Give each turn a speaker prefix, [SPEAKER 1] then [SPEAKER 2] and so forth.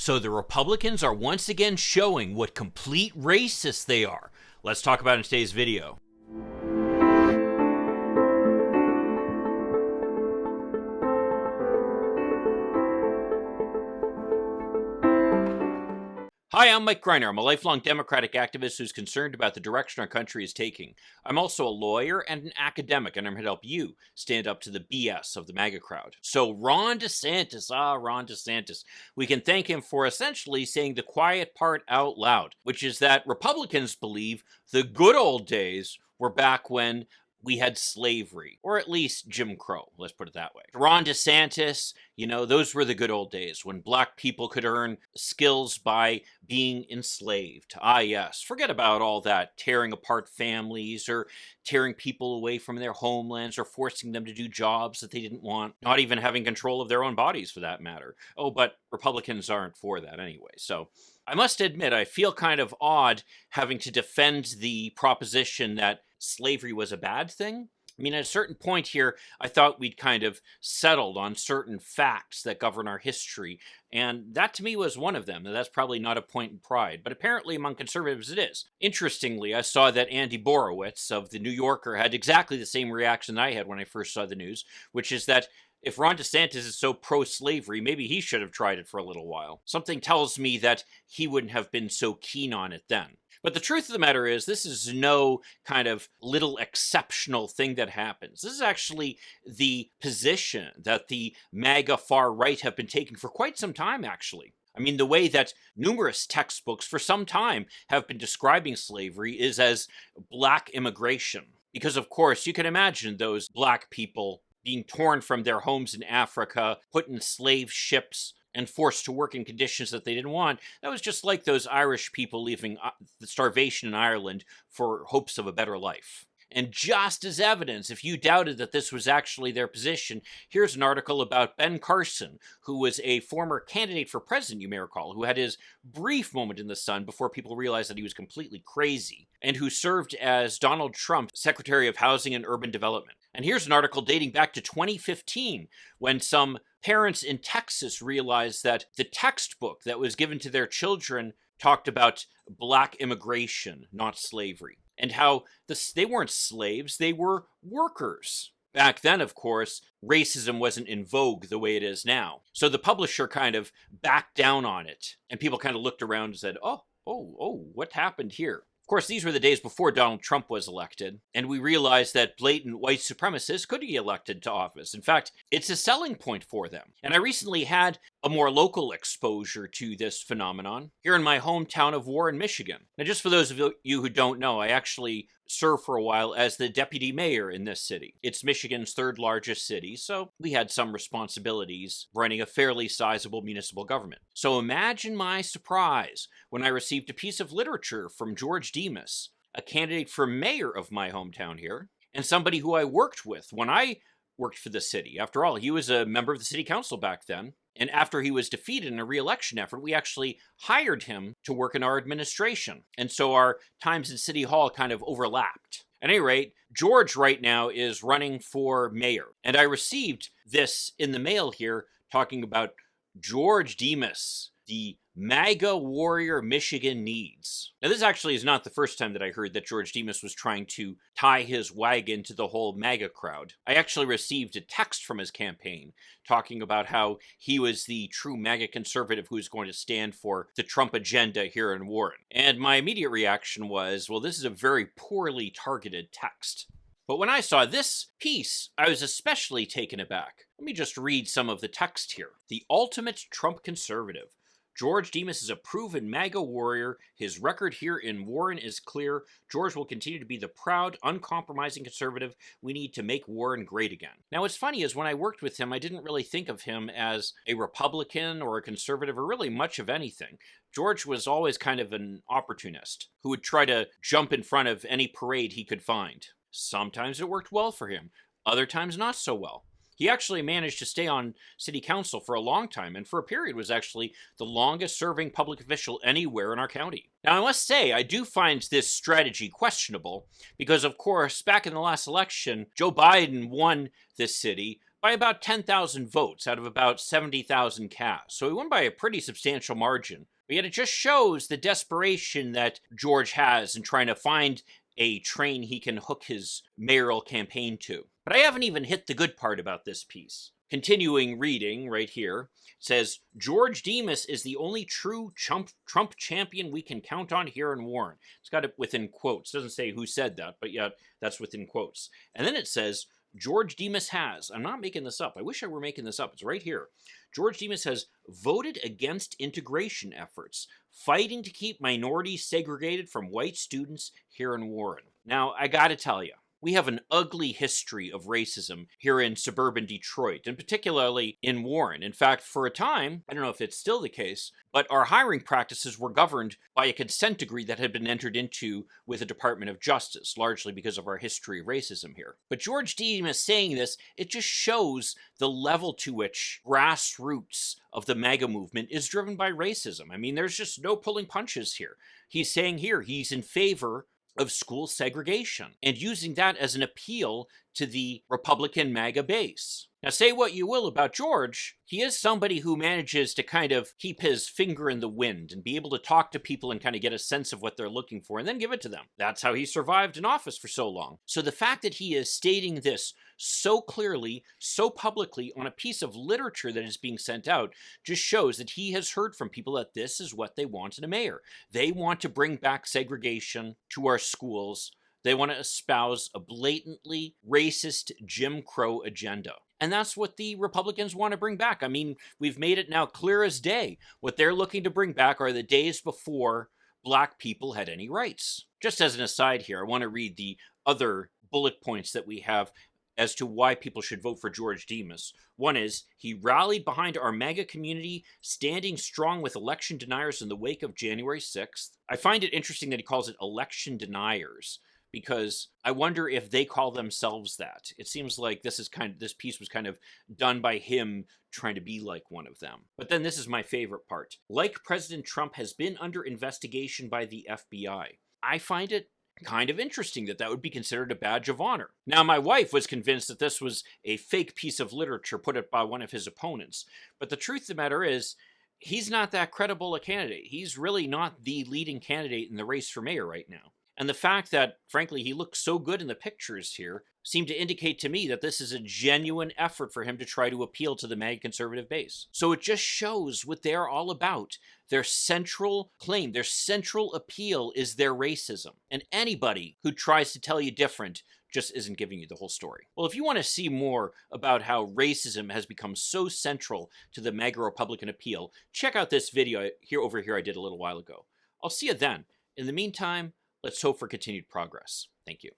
[SPEAKER 1] So the Republicans are once again showing what complete racists they are. Let's talk about it in today's video. Hi, I'm Mike Greiner. I'm a lifelong Democratic activist who's concerned about the direction our country is taking. I'm also a lawyer and an academic, and I'm here to help you stand up to the BS of the MAGA crowd. So Ron DeSantis. We can thank him for essentially saying the quiet part out loud, which is that Republicans believe the good old days were back when we had slavery, or at least Jim Crow, let's put it that way. Ron DeSantis, those were the good old days when black people could earn skills by being enslaved. Ah, yes. Forget about all that tearing apart families or tearing people away from their homelands or forcing them to do jobs that they didn't want, not even having control of their own bodies for that matter. Oh, but Republicans aren't for that anyway. So I must admit, I feel kind of odd having to defend the proposition that slavery was a bad thing. I mean, at a certain point here, I thought we'd kind of settled on certain facts that govern our history, and that to me was one of them. That's probably not a point in pride, but apparently among conservatives it is. Interestingly, I saw that Andy Borowitz of The New Yorker had exactly the same reaction I had when I first saw the news, which is that if Ron DeSantis is so pro-slavery, maybe he should have tried it for a little while. Something tells me that he wouldn't have been so keen on it then. But the truth of the matter is, this is no kind of little exceptional thing that happens. This is actually the position that the MAGA far right have been taking for quite some time, actually. I mean, the way that numerous textbooks for some time have been describing slavery is as black immigration. Because, of course, you can imagine those black people being torn from their homes in Africa, put in slave ships, and forced to work in conditions that they didn't want. That was just like those Irish people leaving the starvation in Ireland for hopes of a better life. And just as evidence, if you doubted that this was actually their position, here's an article about Ben Carson, who was a former candidate for president, you may recall, who had his brief moment in the sun before people realized that he was completely crazy, and who served as Donald Trump's Secretary of Housing and Urban Development. And here's an article dating back to 2015, when some parents in Texas realized that the textbook that was given to their children talked about black immigration, not slavery, and how they weren't slaves, they were workers. Back then, of course, racism wasn't in vogue the way it is now. So the publisher kind of backed down on it, and people kind of looked around and said, oh, what happened here? Of course, these were the days before Donald Trump was elected, and we realized that blatant white supremacists could be elected to office. In fact, it's a selling point for them. And I recently had a more local exposure to this phenomenon here in my hometown of Warren, Michigan. Now, just for those of you who don't know, I actually served for a while as the deputy mayor in this city. It's Michigan's third largest city, so we had some responsibilities running a fairly sizable municipal government. So imagine my surprise when I received a piece of literature from George Demas, a candidate for mayor of my hometown here, and somebody who I worked with when I worked for the city. After all, he was a member of the city council back then. And after he was defeated in a re-election effort, we actually hired him to work in our administration. And so our times in City Hall kind of overlapped. At any rate, George right now is running for mayor. And I received this in the mail here talking about George Demas, the MAGA warrior Michigan needs. Now, this actually is not the first time that I heard that George Demas was trying to tie his wagon to the whole MAGA crowd. I actually received a text from his campaign talking about how he was the true MAGA conservative who was going to stand for the Trump agenda here in Warren. And my immediate reaction was, well, this is a very poorly targeted text. But when I saw this piece, I was especially taken aback. Let me just read some of the text here. The ultimate Trump conservative. George Demas is a proven MAGA warrior. His record here in Warren is clear. George will continue to be the proud, uncompromising conservative we need to make Warren great again. Now, what's funny is when I worked with him, I didn't really think of him as a Republican or a conservative or really much of anything. George was always kind of an opportunist who would try to jump in front of any parade he could find. Sometimes it worked well for him, other times not so well. He actually managed to stay on city council for a long time, and for a period was actually the longest serving public official anywhere in our county. Now, I must say, I do find this strategy questionable, because of course, back in the last election, Joe Biden won this city by about 10,000 votes out of about 70,000 cast. So he won by a pretty substantial margin. But yet it just shows the desperation that George has in trying to find a train he can hook his mayoral campaign to. But I haven't even hit the good part about this piece. Continuing reading right here, says, George Demas is the only true Trump champion we can count on here in Warren. It's got it within quotes. It doesn't say who said that, but yet that's within quotes. And then it says, George Demas has, I'm not making this up. I wish I were making this up. It's right here. George Demas has voted against integration efforts, fighting to keep minorities segregated from white students here in Warren. Now, I gotta tell you, we have an ugly history of racism here in suburban Detroit, and particularly in Warren. In fact, for a time, I don't know if it's still the case, but our hiring practices were governed by a consent decree that had been entered into with the Department of Justice, largely because of our history of racism here. But George Demas saying this, it just shows the level to which grassroots of the MAGA movement is driven by racism. I mean, there's just no pulling punches here. He's saying here he's in favor of school segregation and using that as an appeal to the Republican MAGA base. Now, say what you will about George, he is somebody who manages to kind of keep his finger in the wind and be able to talk to people and kind of get a sense of what they're looking for and then give it to them. That's how he survived in office for so long. So the fact that he is stating this so clearly, so publicly on a piece of literature that is being sent out just shows that he has heard from people that this is what they want in a mayor. They want to bring back segregation to our schools. They want to espouse a blatantly racist Jim Crow agenda. And that's what the Republicans want to bring back. I mean, we've made it now clear as day. What they're looking to bring back are the days before Black people had any rights. Just as an aside here, I want to read the other bullet points that we have as to why people should vote for George Demas. One is, he rallied behind our MAGA community, standing strong with election deniers in the wake of January 6th. I find it interesting that he calls it election deniers, because I wonder if they call themselves that. It seems like this piece was kind of done by him trying to be like one of them. But then this is my favorite part. Like President Trump has been under investigation by the FBI. I find it kind of interesting that would be considered a badge of honor. Now, my wife was convinced that this was a fake piece of literature put up by one of his opponents. But the truth of the matter is, he's not that credible a candidate. He's really not the leading candidate in the race for mayor right now. And the fact that, frankly, he looks so good in the pictures here seemed to indicate to me that this is a genuine effort for him to try to appeal to the MAGA conservative base. So it just shows what they're all about. Their central claim, their central appeal is their racism. And anybody who tries to tell you different just isn't giving you the whole story. Well, if you want to see more about how racism has become so central to the MAGA Republican appeal, check out this video over here I did a little while ago. I'll see you then. In the meantime, let's hope for continued progress. Thank you.